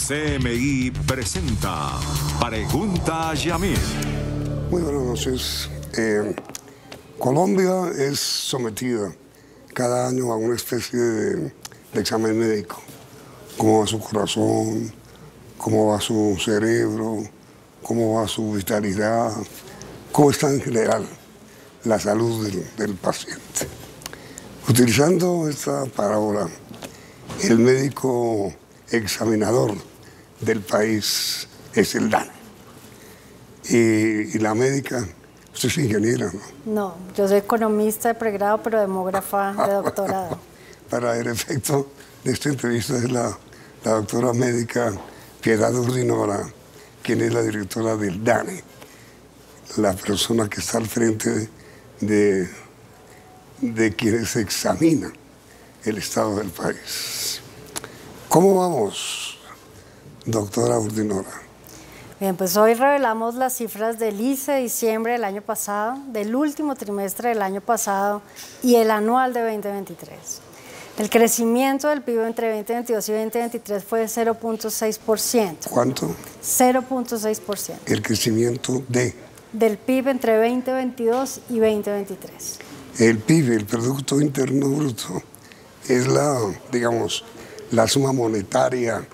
CMI presenta Pregunta a Yamil. Muy buenas noches. Colombia es sometida cada año a una especie de examen médico. Cómo va su corazón, cómo va su cerebro, cómo va su vitalidad, cómo está en general la salud del paciente. Utilizando esta parábola, el médico examinador del país es el DANE. Y la médica, usted es ingeniera, ¿no? No, yo soy economista de pregrado, pero demógrafa de doctorado. Para el efecto de esta entrevista es la doctora médica Piedad Urdinora, quien es la directora del DANE, la persona que está al frente de quienes examinan el estado del país. ¿Cómo vamos, doctora Urdinora? Bien, pues hoy revelamos las cifras del ICE de diciembre del año pasado, del último trimestre del año pasado y el anual de 2023. El crecimiento del PIB entre 2022 y 2023 fue de 0.6%. ¿Cuánto? 0.6%. El crecimiento del PIB entre 2022 y 2023. El PIB, el Producto Interno Bruto, es la suma monetaria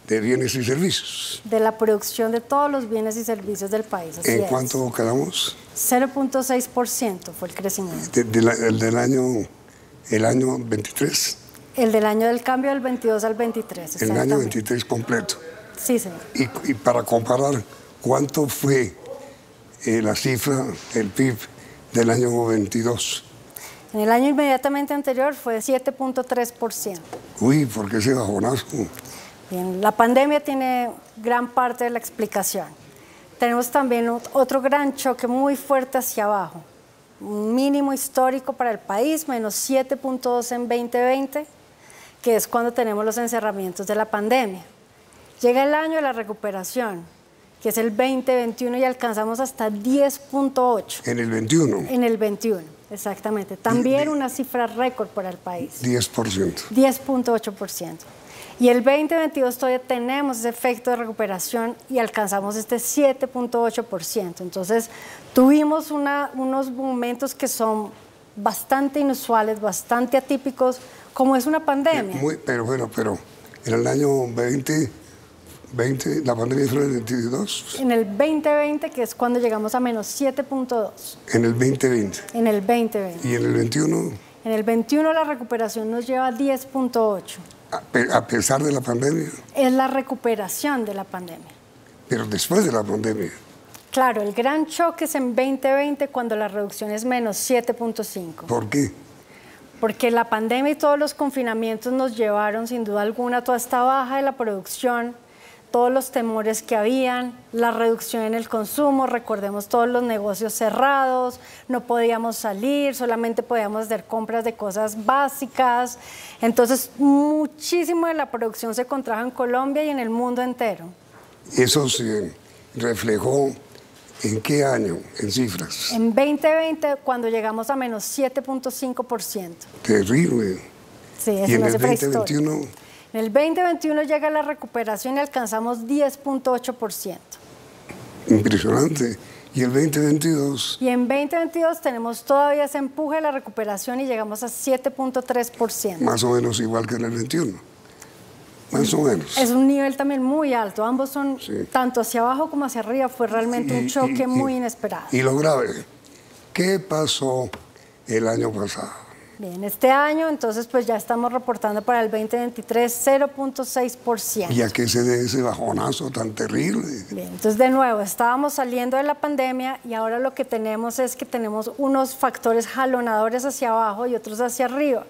de bienes y servicios. De la producción de todos los bienes y servicios del país. ¿En cuánto quedamos? 0.6% fue el crecimiento. El año 23. El del año del cambio del 22 al 23. El año 23 completo. Sí, señor. Y para comparar, ¿cuánto fue la cifra del PIB del año 22? En el año inmediatamente anterior fue 7.3%. Uy, ¿por qué ese bajonazo? Bien, la pandemia tiene gran parte de la explicación. Tenemos también otro gran choque muy fuerte hacia abajo. Un mínimo histórico para el país, menos 7.2 en 2020, que es cuando tenemos los encerramientos de la pandemia. Llega el año de la recuperación, que es el 2021, y alcanzamos hasta 10.8. ¿En el 21? En el 21, exactamente. También una cifra récord para el país. 10%. 10.8%. Y el 2022 todavía tenemos ese efecto de recuperación y alcanzamos este 7.8%. Entonces, tuvimos unos momentos que son bastante inusuales, bastante atípicos, como es una pandemia. Pero en el año 2020, la pandemia fue en el 22. En el 2020, que es cuando llegamos a menos 7.2. En el 2020. En el 2020. ¿Y en el 21? En el 21 la recuperación nos lleva a 10.8. A pesar de la pandemia. Es la recuperación de la pandemia. Pero después de la pandemia. Claro, el gran choque es en 2020 cuando la reducción es menos 7.5. ¿Por qué? Porque la pandemia y todos los confinamientos nos llevaron sin duda alguna a toda esta baja de la producción, todos los temores que habían, la reducción en el consumo, recordemos todos los negocios cerrados, no podíamos salir, solamente podíamos hacer compras de cosas básicas. Entonces, muchísimo de la producción se contrajo en Colombia y en el mundo entero. ¿Eso se reflejó en qué año, en cifras? En 2020, cuando llegamos a menos 7.5%. Terrible. Sí, es ¿Y en una el cifra 2021? histórica. En el 2021 llega la recuperación y alcanzamos 10.8%. Impresionante. ¿Y el 2022? Y en 2022 tenemos todavía ese empuje de la recuperación y llegamos a 7.3%. Más o menos igual que en el 21. Más o menos. Es un nivel también muy alto. Ambos son, tanto hacia abajo como hacia arriba, fue realmente un choque muy inesperado. Y lo grave, ¿qué pasó el año pasado? Bien, este año, entonces, pues ya estamos reportando para el 2023 0.6%. ¿Y a qué se debe ese bajonazo tan terrible? Bien, entonces, de nuevo, estábamos saliendo de la pandemia y ahora lo que tenemos es que tenemos unos factores jalonadores hacia abajo y otros hacia arriba.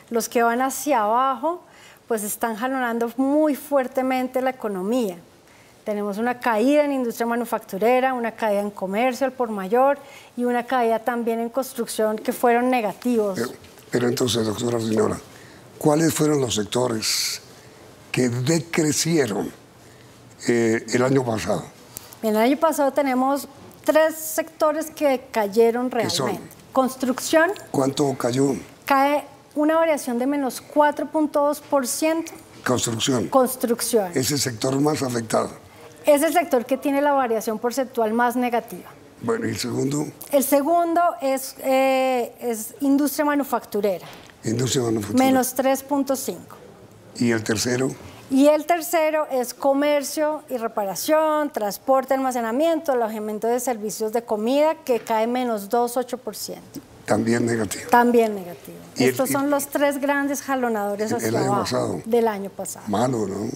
Los que van hacia abajo, pues están jalonando muy fuertemente la economía. Tenemos una caída en industria manufacturera, una caída en comercio al por mayor y una caída también en construcción que fueron negativos. Pero entonces, doctora Urdinora, ¿cuáles fueron los sectores que decrecieron el año pasado? Bien, el año pasado tenemos 3 sectores que cayeron realmente. ¿Qué son? Construcción. ¿Cuánto cayó? Cae una variación de menos 4.2%. Construcción. Construcción. Es el sector más afectado. Es el sector que tiene la variación porcentual más negativa. Bueno, ¿y el segundo? El segundo es industria manufacturera. Industria manufacturera. Menos 3.5. ¿Y el tercero? Y el tercero es comercio y reparación, transporte, almacenamiento, alojamiento de servicios de comida, que cae menos 2,8%. También negativo. También negativo. ¿Y Estos son los tres grandes jalonadores hacia el año abajo pasado? Del año pasado. Malo, ¿no?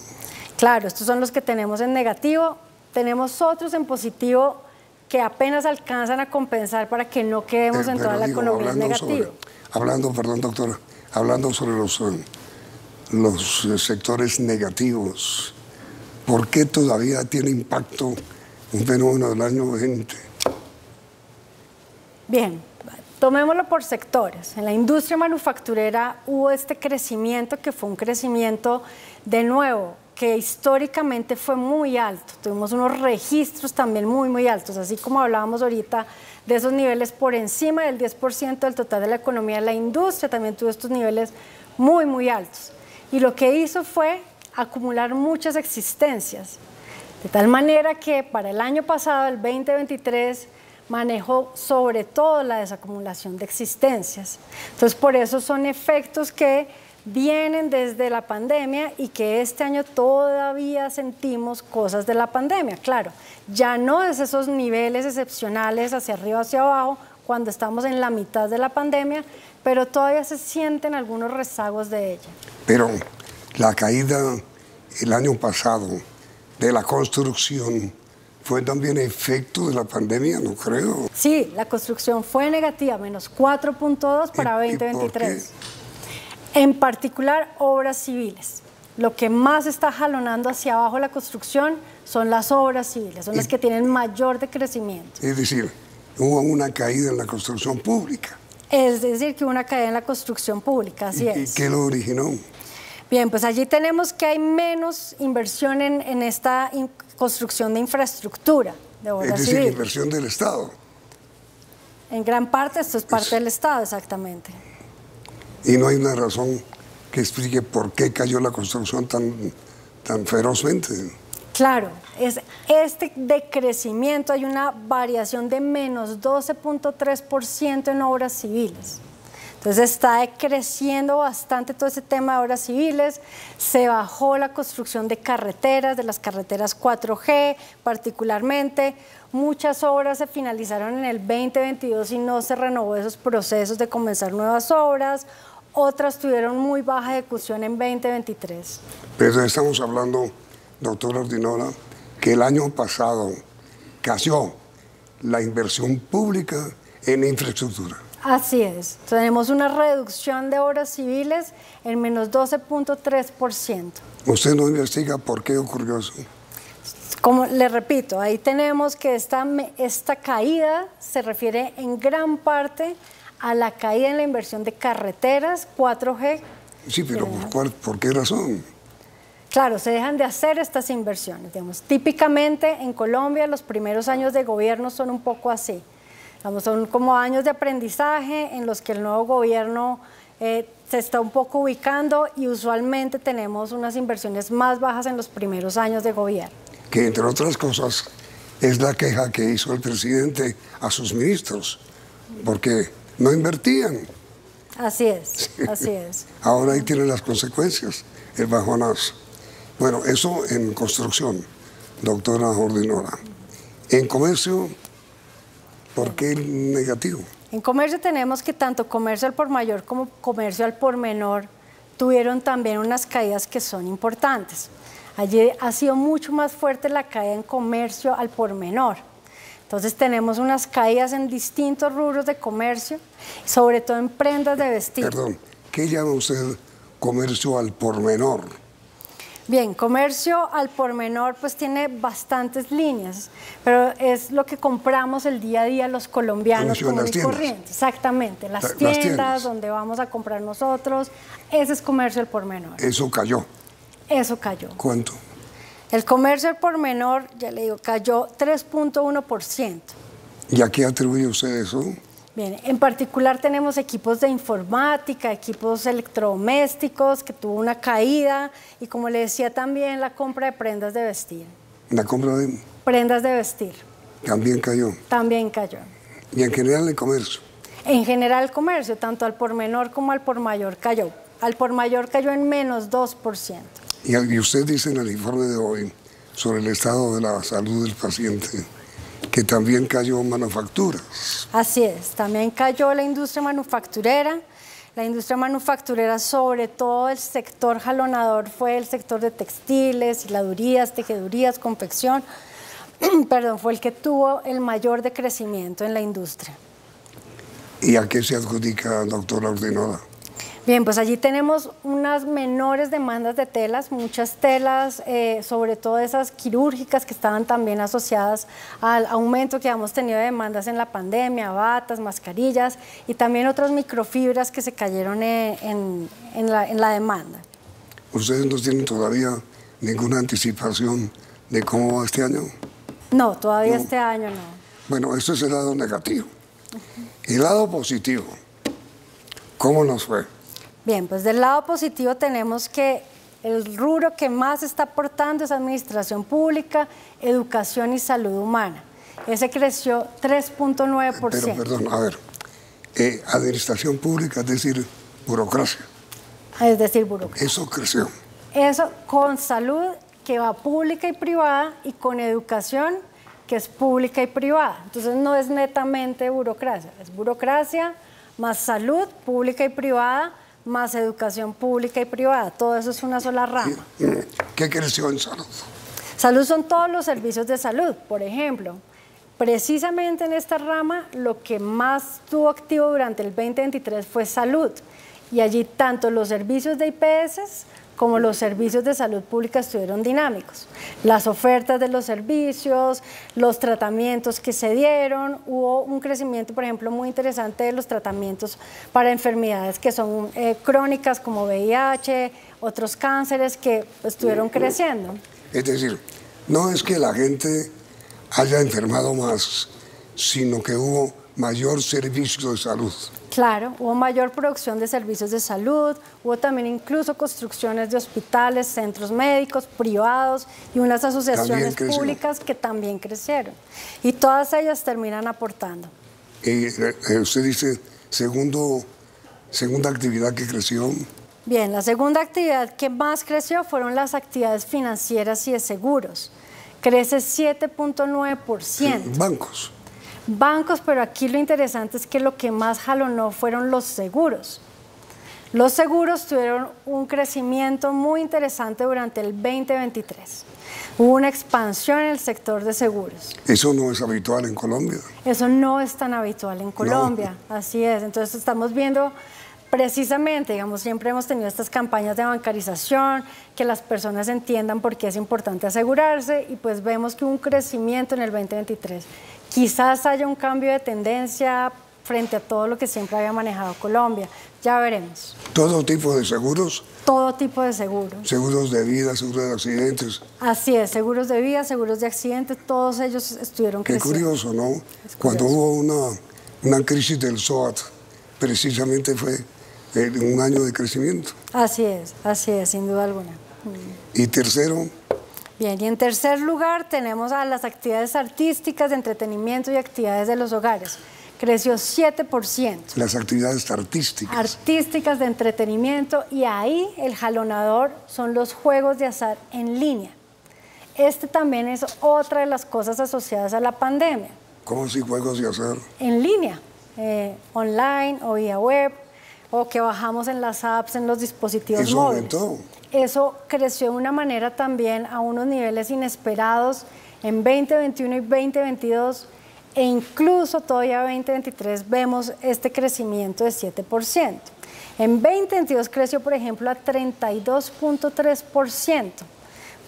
Claro, estos son los que tenemos en negativo. Tenemos otros en positivo que apenas alcanzan a compensar para que no quedemos en toda la economía en negativo. Perdón, doctora, hablando sobre los sectores negativos, ¿por qué todavía tiene impacto un fenómeno del año 20? Bien, tomémoslo por sectores. En la industria manufacturera hubo este crecimiento que fue un crecimiento, de nuevo, que históricamente fue muy alto. Tuvimos unos registros también muy altos, así como hablábamos ahorita de esos niveles por encima del 10% del total de la economía. La industria también tuvo estos niveles muy altos. Y lo que hizo fue acumular muchas existencias, de tal manera que para el año pasado, el 2023, manejó sobre todo la desacumulación de existencias. Entonces, por eso son efectos que vienen desde la pandemia y que este año todavía sentimos cosas de la pandemia. Claro, ya no es esos niveles excepcionales hacia arriba, hacia abajo, cuando estamos en la mitad de la pandemia, pero todavía se sienten algunos rezagos de ella. Pero la caída el año pasado de la construcción fue también efecto de la pandemia, no creo. Sí, la construcción fue negativa, menos 4.2 para 2023. En particular, obras civiles. Lo que más está jalonando hacia abajo la construcción son las obras civiles, son las que tienen mayor decrecimiento. Es decir, hubo una caída en la construcción pública. Es decir, que hubo una caída en la construcción pública, así es. ¿Y qué lo originó? Bien, pues allí tenemos que hay menos inversión en esta construcción de infraestructura, de obras civiles. Es decir, inversión del Estado. En gran parte esto es parte del Estado, exactamente. Y no hay una razón que explique por qué cayó la construcción tan ferozmente. Claro, es este decrecimiento, hay una variación de menos 12.3% en obras civiles. Entonces está decreciendo bastante todo ese tema de obras civiles, se bajó la construcción de carreteras, de las carreteras 4G particularmente, muchas obras se finalizaron en el 2022 y no se renovó esos procesos de comenzar nuevas obras, otras tuvieron muy baja ejecución en 2023. Pero estamos hablando, doctora Ordinola, que el año pasado cayó la inversión pública en infraestructura. Así es. Tenemos una reducción de obras civiles en menos 12.3%. ¿Usted no investiga por qué ocurrió eso? Como le repito, ahí tenemos que esta caída se refiere en gran parte a la caída en la inversión de carreteras 4G. Sí, pero ¿por qué razón? Claro, se dejan de hacer estas inversiones. Digamos. Típicamente en Colombia los primeros años de gobierno son un poco así. Son como años de aprendizaje en los que el nuevo gobierno se está un poco ubicando y usualmente tenemos unas inversiones más bajas en los primeros años de gobierno. Que entre otras cosas es la queja que hizo el presidente a sus ministros, porque no invertían. Así es, así es. Ahora ahí tienen las consecuencias, el bajonazo. Bueno, eso en construcción, doctora Ordinola. En comercio, ¿por qué el negativo? En comercio tenemos que tanto comercio al por mayor como comercio al por menor tuvieron también unas caídas que son importantes. Allí ha sido mucho más fuerte la caída en comercio al por menor. Entonces tenemos unas caídas en distintos rubros de comercio, sobre todo en prendas de vestir. Perdón, ¿qué llama usted comercio al por menor? Bien, comercio al por menor pues tiene bastantes líneas, pero es lo que compramos el día a día los colombianos comunes y corrientes. Exactamente, las tiendas donde vamos a comprar nosotros, ese es comercio al por menor. Eso cayó. Eso cayó. ¿Cuánto? El comercio al por menor, ya le digo, cayó 3.1%. ¿Y a qué atribuye usted eso? Bien, en particular tenemos equipos de informática, equipos electrodomésticos, que tuvo una caída, y como le decía también la compra de prendas de vestir. La compra de Prendas de vestir. también cayó. También cayó. Y en general el comercio. En general el comercio, tanto al por menor como al por mayor cayó. Al por mayor cayó en menos 2%. Y usted dice en el informe de hoy sobre el estado de la salud del paciente que también cayó manufacturas. Así es, también cayó la industria manufacturera. La industria manufacturera, sobre todo el sector jalonador, fue el sector de textiles, hiladurías, tejedurías, confección, perdón, fue el que tuvo el mayor decrecimiento en la industria. ¿Y a qué se adjudica, doctora Ordinola? Bien, pues allí tenemos unas menores demandas de telas, muchas telas, sobre todo esas quirúrgicas que estaban también asociadas al aumento que hemos tenido de demandas en la pandemia, batas, mascarillas y también otras microfibras que se cayeron en la demanda. ¿Ustedes no tienen todavía ninguna anticipación de cómo va este año? No, todavía No. Este año no. Bueno, esto es el lado negativo. El lado positivo, ¿cómo nos fue? Bien, pues del lado positivo tenemos que el rubro que más está aportando es administración pública, educación y salud humana. Ese creció 3.9%. Pero, perdón, a ver, administración pública, es decir, burocracia. Es decir, burocracia. Eso creció. Eso con salud, que va pública y privada, y con educación, que es pública y privada. Entonces no es netamente burocracia, es burocracia más salud pública y privada, más educación pública y privada. Todo eso es una sola rama. ¿Qué creció en salud? Salud son todos los servicios de salud. Por ejemplo, precisamente en esta rama, lo que más estuvo activo durante el 2023 fue salud. Y allí tanto los servicios de IPS como los servicios de salud pública estuvieron dinámicos. Las ofertas de los servicios, los tratamientos que se dieron, hubo un crecimiento, por ejemplo, muy interesante de los tratamientos para enfermedades que son crónicas como VIH, otros cánceres que estuvieron creciendo. Es decir, no es que la gente haya enfermado más, sino que hubo mayor servicio de salud. Claro, hubo mayor producción de servicios de salud, hubo también incluso construcciones de hospitales, centros médicos, privados y unas asociaciones públicas que también crecieron. Y todas ellas terminan aportando. Y usted dice, segunda actividad que creció. Bien, la segunda actividad que más creció fueron las actividades financieras y de seguros. Crece 7.9%. Bancos. Bancos, pero aquí lo interesante es que lo que más jalonó fueron los seguros. Los seguros tuvieron un crecimiento muy interesante durante el 2023. Hubo una expansión en el sector de seguros. Eso no es habitual en Colombia. Eso no es tan habitual en Colombia, no. Así es. Entonces estamos viendo precisamente, digamos, siempre hemos tenido estas campañas de bancarización, que las personas entiendan por qué es importante asegurarse y pues vemos que hubo un crecimiento en el 2023. Quizás haya un cambio de tendencia frente a todo lo que siempre había manejado Colombia. Ya veremos. ¿Todo tipo de seguros? Todo tipo de seguros. Seguros de vida, seguros de accidentes. Así es, seguros de vida, seguros de accidentes, todos ellos estuvieron creciendo. Qué curioso, ¿no? Cuando hubo una crisis del SOAT, precisamente fue un año de crecimiento. Así es, sin duda alguna. Y tercero. Bien, y en tercer lugar tenemos a las actividades artísticas, de entretenimiento y actividades de los hogares. Creció 7%. Las actividades artísticas. Artísticas de entretenimiento, y ahí el jalonador son los juegos de azar en línea. Este también es otra de las cosas asociadas a la pandemia. ¿Cómo así juegos de azar? En línea, online o vía web, o que bajamos en las apps, en los dispositivos móviles. Aumentó. Eso creció de una manera también a unos niveles inesperados en 2021 y 2022, e incluso todavía 2023 vemos este crecimiento de 7%. En 2022 creció, por ejemplo, a 32.3%,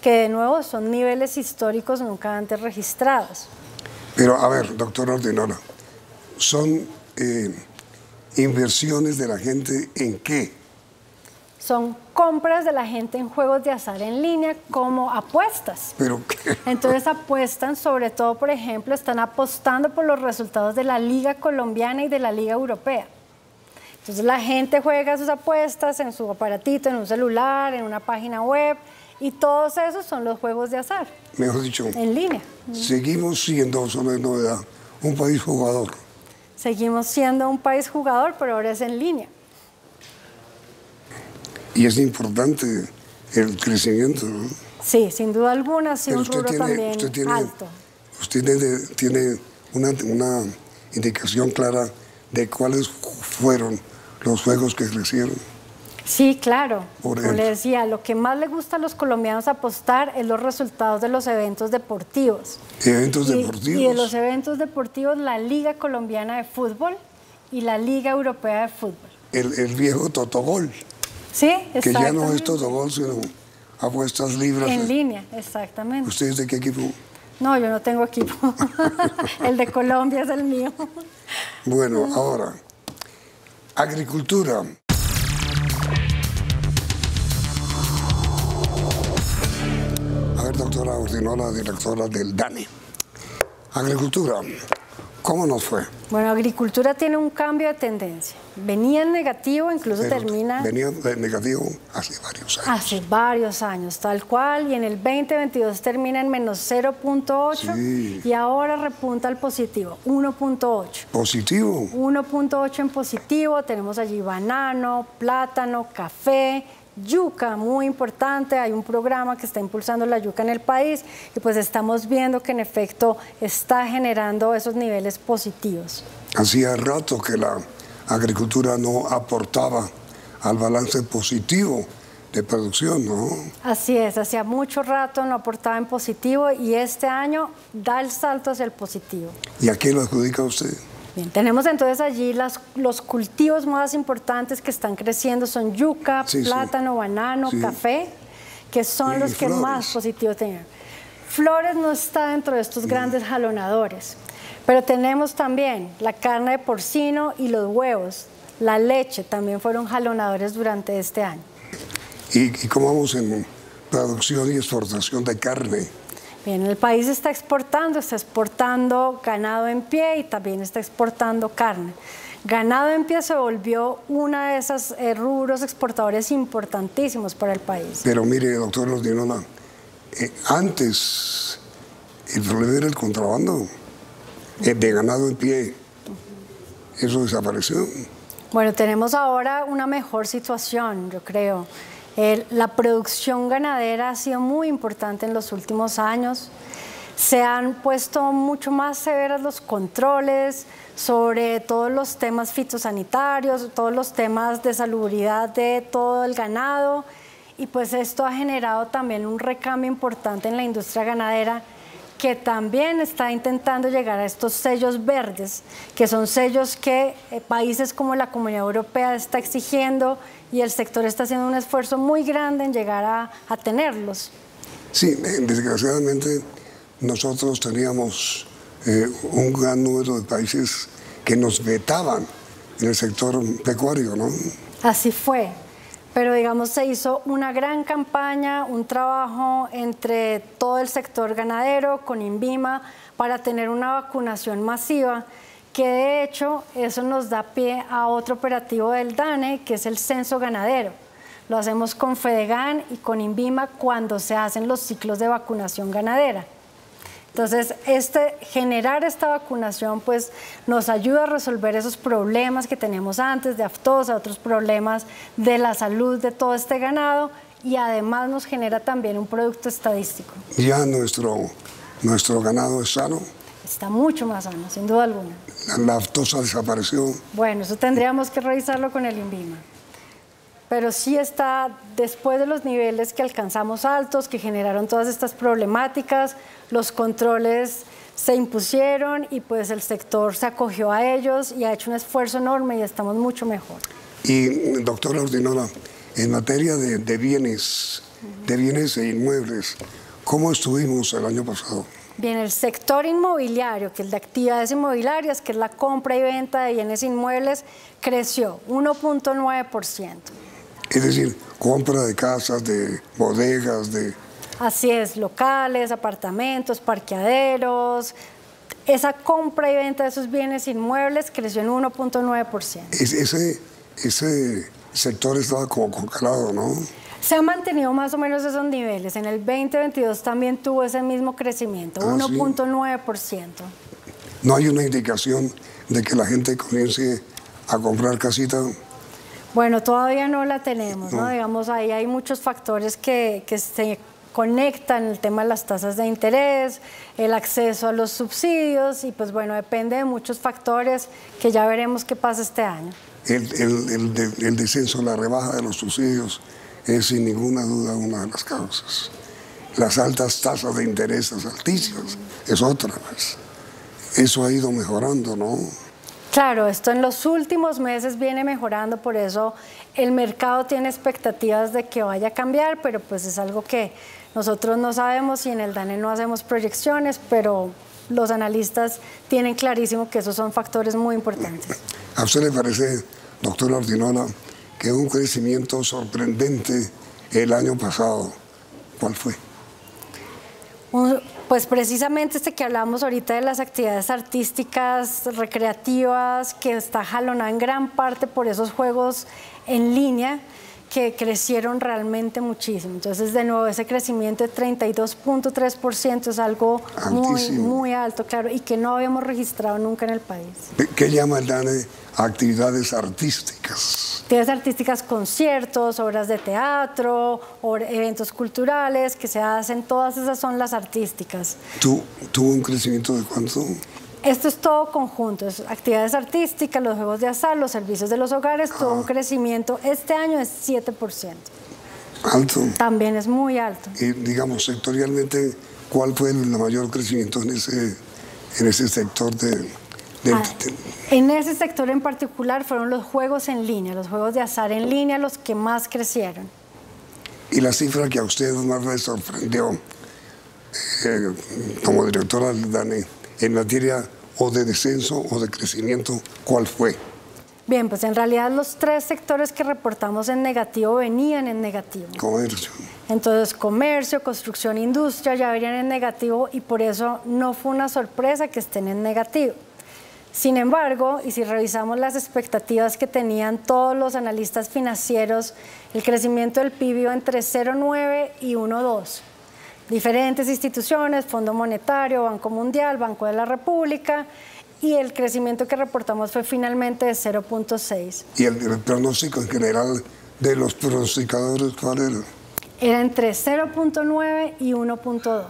que de nuevo son niveles históricos nunca antes registrados. Pero a ver, doctor Ordinola, ¿son inversiones de la gente en qué? son compras de la gente en juegos de azar en línea como apuestas. ¿Pero qué? Entonces apuestan, sobre todo, por ejemplo, están apostando por los resultados de la Liga Colombiana y de la Liga Europea. Entonces la gente juega sus apuestas en su aparatito, en un celular, en una página web, y todos esos son los juegos de azar. Mejor dicho, en línea. Seguimos siendo, solo es novedad, un país jugador. Seguimos siendo un país jugador, pero ahora es en línea. Y es importante el crecimiento, ¿no? Sí, sin duda alguna, sí, un rubro también alto. Usted tiene una indicación clara de cuáles fueron los juegos que crecieron. Sí, claro. Por Como le decía, lo que más le gusta a los colombianos apostar es los resultados de los eventos deportivos. ¿Eventos deportivos? Y de los eventos deportivos, la Liga Colombiana de Fútbol y la Liga Europea de Fútbol. El viejo Totogol. Sí, exactamente. Que ya no es Totogol, sino apuestas libres. En línea, exactamente. ¿Usted es de qué equipo? No, yo no tengo equipo. El de Colombia es el mío. Bueno, ahora, agricultura. A ver, doctora Ordinola, directora del DANE. Agricultura, ¿cómo nos fue? Bueno, agricultura tiene un cambio de tendencia. Venía en negativo, incluso termina... Venía en negativo hace varios años. Hace varios años, tal cual, y en el 2022 termina en menos 0.8 sí. Y ahora repunta al positivo, 1.8. ¿Positivo? 1.8 en positivo, tenemos allí banano, plátano, café, yuca, muy importante, hay un programa que está impulsando la yuca en el país y pues estamos viendo que en efecto está generando esos niveles positivos. Hacía rato que la agricultura no aportaba al balance positivo de producción, ¿no? Así es, hacía mucho rato no aportaba en positivo y este año da el salto hacia el positivo. ¿Y a qué lo adjudica usted? Bien, tenemos entonces allí los cultivos más importantes que están creciendo, son yuca, plátano, banano, café, que son los que más positivo tienen. Flores no está dentro de estos grandes jalonadores, pero tenemos también la carne de porcino y los huevos, la leche también fueron jalonadores durante este año. ¿Y cómo vamos en producción y exportación de carne? Bien, el país está exportando ganado en pie y también está exportando carne. Ganado en pie se volvió una de esas rubros exportadores importantísimos para el país. Pero mire, doctor Ordinola, antes el problema era el contrabando de ganado en pie. Eso desapareció. Bueno, tenemos ahora una mejor situación, yo creo. La producción ganadera ha sido muy importante en los últimos años. Se han puesto mucho más severos los controles sobre todos los temas fitosanitarios, todos los temas de salubridad de todo el ganado y pues esto ha generado también un recambio importante en la industria ganadera que también está intentando llegar a estos sellos verdes, que son sellos que países como la Comunidad Europea está exigiendo y el sector está haciendo un esfuerzo muy grande en llegar a tenerlos. Sí, desgraciadamente nosotros teníamos un gran número de países que nos vetaban en el sector pecuario, ¿no? Así fue. Pero digamos se hizo una gran campaña, un trabajo entre todo el sector ganadero con INVIMA para tener una vacunación masiva que de hecho eso nos da pie a otro operativo del DANE que es el censo ganadero. Lo hacemos con Fedegan y con INVIMA cuando se hacen los ciclos de vacunación ganadera. Entonces, generar esta vacunación pues, nos ayuda a resolver esos problemas que teníamos antes de aftosa, otros problemas de la salud de todo este ganado y además nos genera también un producto estadístico. Ya nuestro ganado es sano. Está mucho más sano, sin duda alguna. La aftosa desapareció. Bueno, eso tendríamos que revisarlo con el INVIMA. Pero sí está, después de los niveles que alcanzamos altos, que generaron todas estas problemáticas, los controles se impusieron y pues el sector se acogió a ellos y ha hecho un esfuerzo enorme y estamos mucho mejor. Y, doctora Ordinola, en materia de bienes e inmuebles, ¿cómo estuvimos el año pasado? Bien, el sector inmobiliario, que es de actividades inmobiliarias, que es la compra y venta de bienes inmuebles, creció 1.9%. Es decir, compra de casas, de bodegas, de... Así es, locales, apartamentos, parqueaderos. Esa compra y venta de esos bienes inmuebles creció en 1.9%. Ese sector estaba como congelado, ¿no? Se han mantenido más o menos esos niveles. En el 2022 también tuvo ese mismo crecimiento, 1.9%. ¿No hay una indicación de que la gente comience a comprar casita? Bueno, todavía no la tenemos, ¿no? Digamos, ahí hay muchos factores que se conectan, el tema de las tasas de interés, el acceso a los subsidios, y pues bueno, depende de muchos factores que ya veremos qué pasa este año. El descenso, la rebaja de los subsidios es sin ninguna duda una de las causas. Las altas tasas de interés, altísimas, es otra vez. Eso ha ido mejorando, ¿no? Claro, esto en los últimos meses viene mejorando, por eso el mercado tiene expectativas de que vaya a cambiar, pero pues es algo que nosotros no sabemos y en el DANE no hacemos proyecciones, pero los analistas tienen clarísimo que esos son factores muy importantes. ¿A usted le parece, doctora Ordinola, que un crecimiento sorprendente el año pasado? ¿Cuál fue? Pues precisamente este que hablamos ahorita de las actividades artísticas, recreativas, que está jalonada en gran parte por esos juegos en línea que crecieron realmente muchísimo. Entonces, de nuevo, ese crecimiento de 32.3% es algo muy, muy alto, claro, y que no habíamos registrado nunca en el país. ¿Qué llama el DANE actividades artísticas? Actividades artísticas, conciertos, obras de teatro, eventos culturales que se hacen, todas esas son las artísticas. ¿Tuvo un crecimiento de cuánto? Esto es todo conjunto, es actividades artísticas, los juegos de azar, los servicios de los hogares, tuvo un crecimiento, este año es 7%. ¿Alto? También es muy alto. Y digamos, sectorialmente, ¿cuál fue el mayor crecimiento en ese sector en ese sector en particular fueron los juegos en línea, los juegos de azar en línea los que más crecieron. Y la cifra que a usted más le sorprendió como directora del DANE en materia o de descenso o de crecimiento, ¿cuál fue? Bien, pues en realidad los tres sectores que reportamos en negativo venían en negativo. Comercio. Entonces, comercio, construcción, industria ya venían en negativo y por eso no fue una sorpresa que estén en negativo. Sin embargo, y si revisamos las expectativas que tenían todos los analistas financieros, el crecimiento del PIB iba entre 0,9 y 1,2. Diferentes instituciones, Fondo Monetario, Banco Mundial, Banco de la República, y el crecimiento que reportamos fue finalmente de 0,6. ¿Y el pronóstico en general de los pronosticadores cuál era? Era entre 0,9 y 1,2.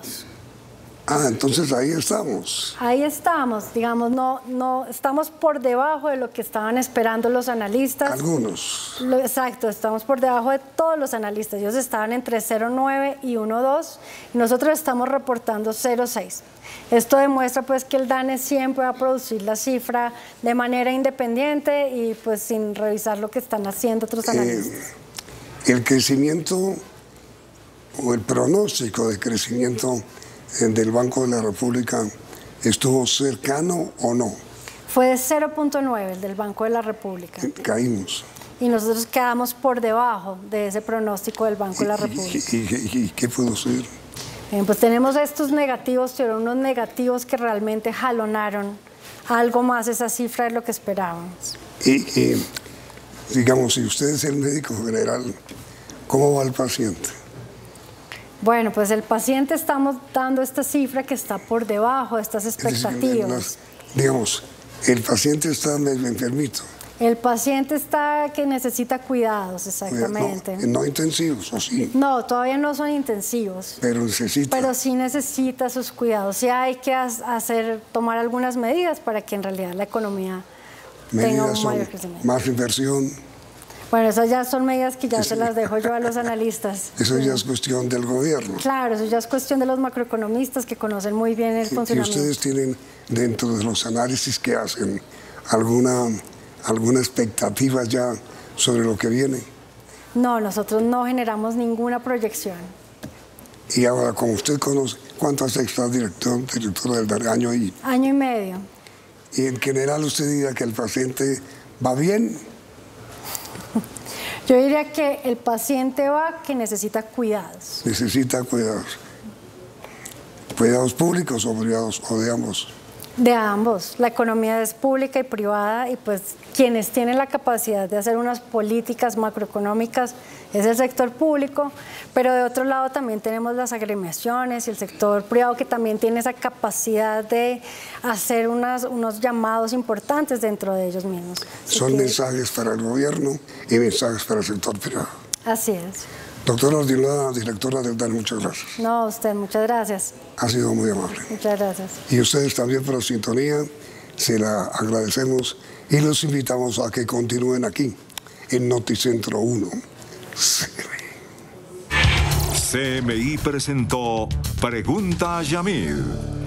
Ah, entonces ahí estamos. Ahí estamos, digamos, no estamos por debajo de lo que estaban esperando los analistas. Algunos. Exacto, estamos por debajo de todos los analistas. Ellos estaban entre 0,9 y 1,2 y nosotros estamos reportando 0,6. Esto demuestra pues que el DANE siempre va a producir la cifra de manera independiente y pues sin revisar lo que están haciendo otros analistas. El crecimiento o el pronóstico de crecimiento del Banco de la República, ¿estuvo cercano o no? Fue de 0,9 el del Banco de la República. Caímos. Y nosotros quedamos por debajo de ese pronóstico del Banco de la República. ¿Y qué pudo ser? Bien, pues tenemos estos negativos, pero unos negativos que realmente jalonaron algo más esa cifra de lo que esperábamos. Y digamos, si usted es el médico general, ¿cómo va el paciente? Bueno, pues el paciente estamos dando esta cifra que está por debajo de estas expectativas. Digamos, el paciente está enfermito. El paciente está que necesita cuidados, exactamente. No intensivos, ¿o sí? No, todavía no son intensivos. Pero necesita. Pero sí necesita sus cuidados. Sí hay que tomar algunas medidas para que en realidad la economía tenga un mayor crecimiento. Más inversión. Bueno, esas ya son medidas que ya se las dejo yo a los analistas. Eso ya es cuestión del gobierno. Claro, eso ya es cuestión de los macroeconomistas que conocen muy bien el funcionamiento. ¿Y ustedes tienen dentro de los análisis que hacen alguna expectativa ya sobre lo que viene? No, nosotros no generamos ninguna proyección. Y ahora, como usted conoce, ¿cuánto hace que está directora del DANE? ¿Año y? Año y medio. Y en general usted diría que el paciente va bien. Yo diría que el paciente va que necesita cuidados. Necesita cuidados. ¿Cuidados públicos o privados o de ambos? De ambos. La economía es pública y privada y pues quienes tienen la capacidad de hacer unas políticas macroeconómicas es el sector público, pero de otro lado también tenemos las agremiaciones y el sector privado que también tiene esa capacidad de hacer unos llamados importantes dentro de ellos mismos. Son mensajes para el gobierno y mensajes para el sector privado. Así es. Doctora Ordinola, directora del DAN, muchas gracias. No, usted, muchas gracias. Ha sido muy amable. Muchas gracias. Y ustedes también por la sintonía, se la agradecemos y los invitamos a que continúen aquí, en Noticentro 1. CMI presentó Pregunta a Yamil.